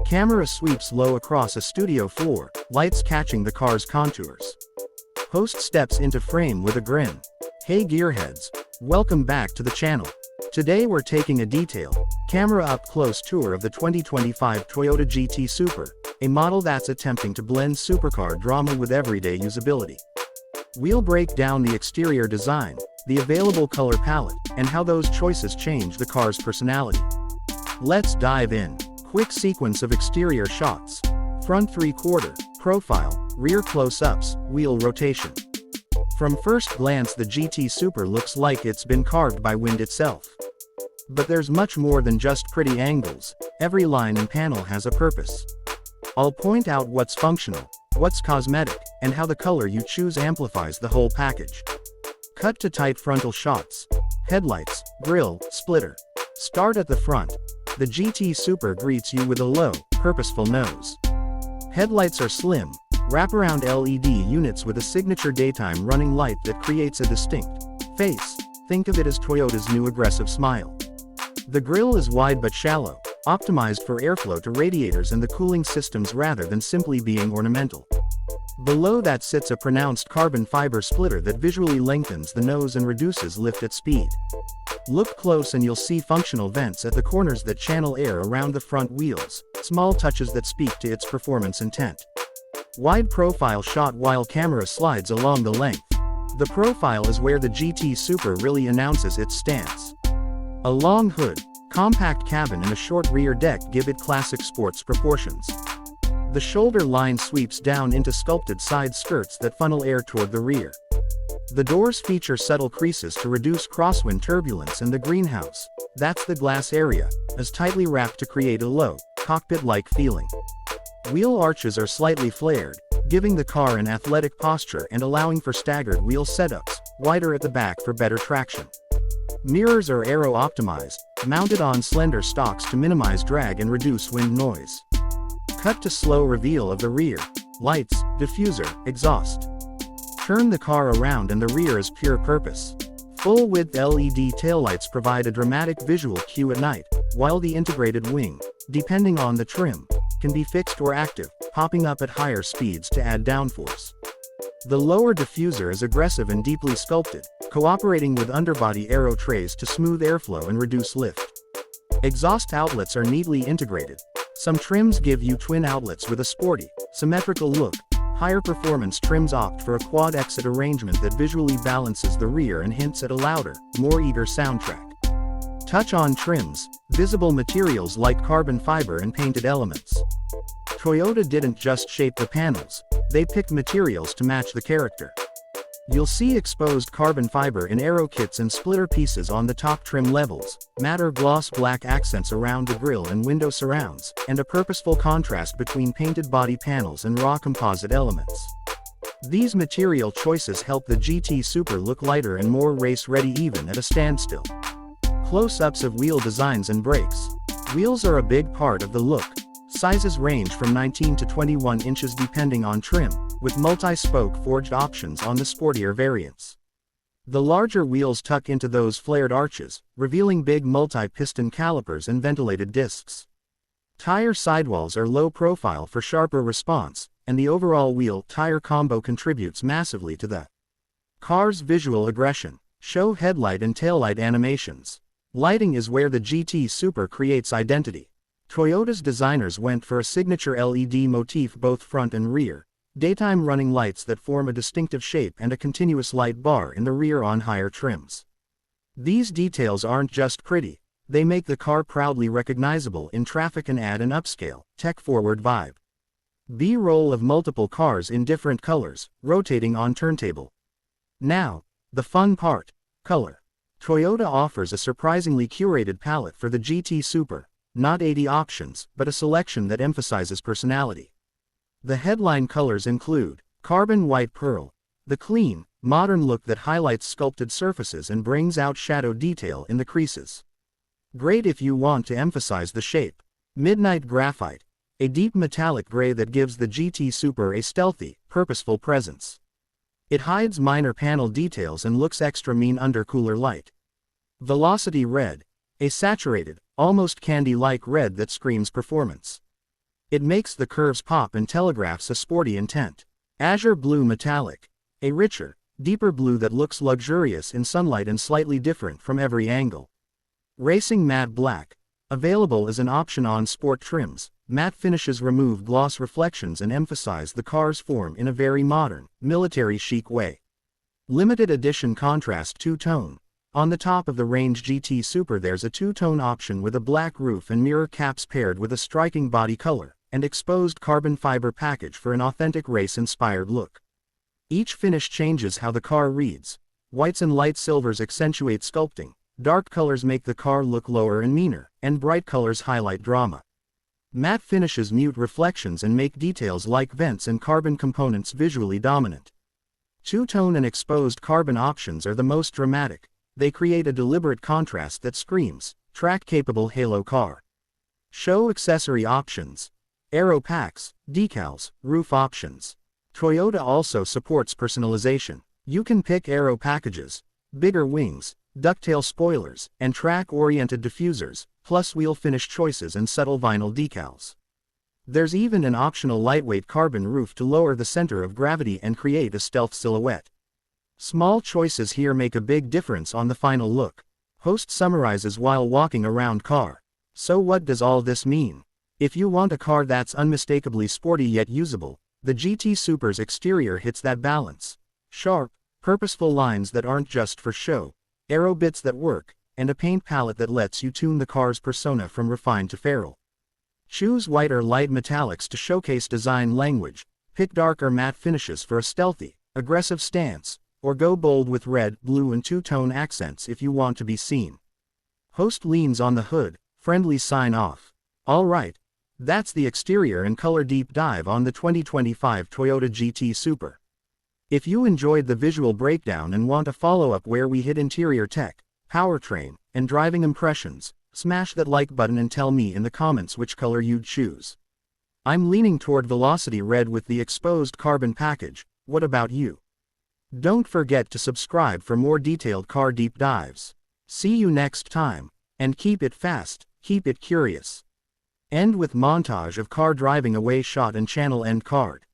Camera sweeps low across a studio floor, lights catching the car's contours. Host steps into frame with a grin. Hey gearheads, welcome back to the channel. Today we're taking a detailed, camera up-close tour of the 2025 Toyota GT Super, a model that's attempting to blend supercar drama with everyday usability. We'll break down the exterior design, the available color palette, and how those choices change the car's personality. Let's dive in. Quick sequence of exterior shots. Front 3/4, profile, rear close-ups, wheel rotation. From first glance the GT Super looks like it's been carved by wind itself. But there's much more than just pretty angles. Every line and panel has a purpose. I'll point out what's functional, what's cosmetic, and how the color you choose amplifies the whole package. Cut to tight frontal shots. Headlights, grille, splitter. Start at the front. The GT Super greets you with a low, purposeful nose. Headlights are slim, wraparound LED units with a signature daytime running light that creates a distinct face. Think of it as Toyota's new aggressive smile. The grille is wide but shallow, optimized for airflow to radiators and the cooling systems rather than simply being ornamental. Below that sits a pronounced carbon fiber splitter that visually lengthens the nose and reduces lift at speed. Look close and you'll see functional vents at the corners that channel air around the front wheels, small touches that speak to its performance intent. Wide profile shot while camera slides along the length. The profile is where the GT Super really announces its stance. A long hood, compact cabin and a short rear deck give it classic sports proportions. The shoulder line sweeps down into sculpted side skirts that funnel air toward the rear. The doors feature subtle creases to reduce crosswind turbulence, and the greenhouse, that's the glass area, is tightly wrapped to create a low, cockpit-like feeling. Wheel arches are slightly flared, giving the car an athletic posture and allowing for staggered wheel setups, wider at the back for better traction. Mirrors are aero-optimized, mounted on slender stalks to minimize drag and reduce wind noise. Cut to slow reveal of the rear. Lights, diffuser, exhaust. Turn the car around and the rear is pure purpose. Full-width LED taillights provide a dramatic visual cue at night, while the integrated wing, depending on the trim, can be fixed or active, popping up at higher speeds to add downforce. The lower diffuser is aggressive and deeply sculpted, cooperating with underbody aero trays to smooth airflow and reduce lift. Exhaust outlets are neatly integrated. Some trims give you twin outlets with a sporty, symmetrical look. Higher performance trims opt for a quad exit arrangement that visually balances the rear and hints at a louder, more eager soundtrack. Touch-on trims, visible materials like carbon fiber and painted elements. Toyota didn't just shape the panels, they picked materials to match the character. You'll see exposed carbon fiber in aero kits and splitter pieces on the top trim levels, matte gloss black accents around the grille and window surrounds, and a purposeful contrast between painted body panels and raw composite elements. These material choices help the GT Super look lighter and more race-ready even at a standstill. Close-ups of wheel designs and brakes. Wheels are a big part of the look. Sizes range from 19 to 21 inches depending on trim, with multi-spoke forged options on the sportier variants. The larger wheels tuck into those flared arches, revealing big multi-piston calipers and ventilated discs. Tire sidewalls are low profile for sharper response, and the overall wheel-tire combo contributes massively to the car's visual aggression. Show headlight and taillight animations. Lighting is where the GT Super creates identity. Toyota's designers went for a signature LED motif both front and rear, daytime running lights that form a distinctive shape and a continuous light bar in the rear on higher trims. These details aren't just pretty, they make the car proudly recognizable in traffic and add an upscale, tech-forward vibe. B-roll of multiple cars in different colors, rotating on turntable. Now, the fun part, color. Toyota offers a surprisingly curated palette for the GT Super. Not 80 options, but a selection that emphasizes personality. The headline colors include carbon white pearl, the clean, modern look that highlights sculpted surfaces and brings out shadow detail in the creases. Great if you want to emphasize the shape. Midnight graphite, a deep metallic gray that gives the GT Super a stealthy, purposeful presence. It hides minor panel details and looks extra mean under cooler light. Velocity red, a saturated, almost candy-like red that screams performance. It makes the curves pop and telegraphs a sporty intent. Azure Blue Metallic. A richer, deeper blue that looks luxurious in sunlight and slightly different from every angle. Racing Matte Black. Available as an option on sport trims, matte finishes remove gloss reflections and emphasize the car's form in a very modern, military chic way. Limited edition contrast two-tone. On the top of the range GT Super there's a two-tone option with a black roof and mirror caps paired with a striking body color and exposed carbon fiber package for an authentic race-inspired look. Each finish changes how the car reads. Whites and light silvers accentuate sculpting, dark colors make the car look lower and meaner, and bright colors highlight drama. Matte finishes mute reflections and make details like vents and carbon components visually dominant. Two-tone and exposed carbon options are the most dramatic. They create a deliberate contrast that screams, track-capable halo car. Show accessory options. Aero packs, decals, roof options. Toyota also supports personalization. You can pick aero packages, bigger wings, ducktail spoilers, and track-oriented diffusers, plus wheel finish choices and subtle vinyl decals. There's even an optional lightweight carbon roof to lower the center of gravity and create a stealth silhouette. Small choices here make a big difference on the final look. Host summarizes while walking around car. So what does all this mean? If you want a car that's unmistakably sporty yet usable, the GT Super's exterior hits that balance. Sharp, purposeful lines that aren't just for show, aero bits that work, and a paint palette that lets you tune the car's persona from refined to feral. Choose white or light metallics to showcase design language, pick dark or matte finishes for a stealthy, aggressive stance, or go bold with red, blue and two-tone accents if you want to be seen. Host leans on the hood, friendly sign off. Alright, that's the exterior and color deep dive on the 2025 Toyota GT Super. If you enjoyed the visual breakdown and want a follow-up where we hit interior tech, powertrain, and driving impressions, smash that like button and tell me in the comments which color you'd choose. I'm leaning toward Velocity Red with the exposed carbon package. What about you? Don't forget to subscribe for more detailed car deep dives. See you next time, and keep it fast, keep it curious. End with montage of car driving away shot and channel end card.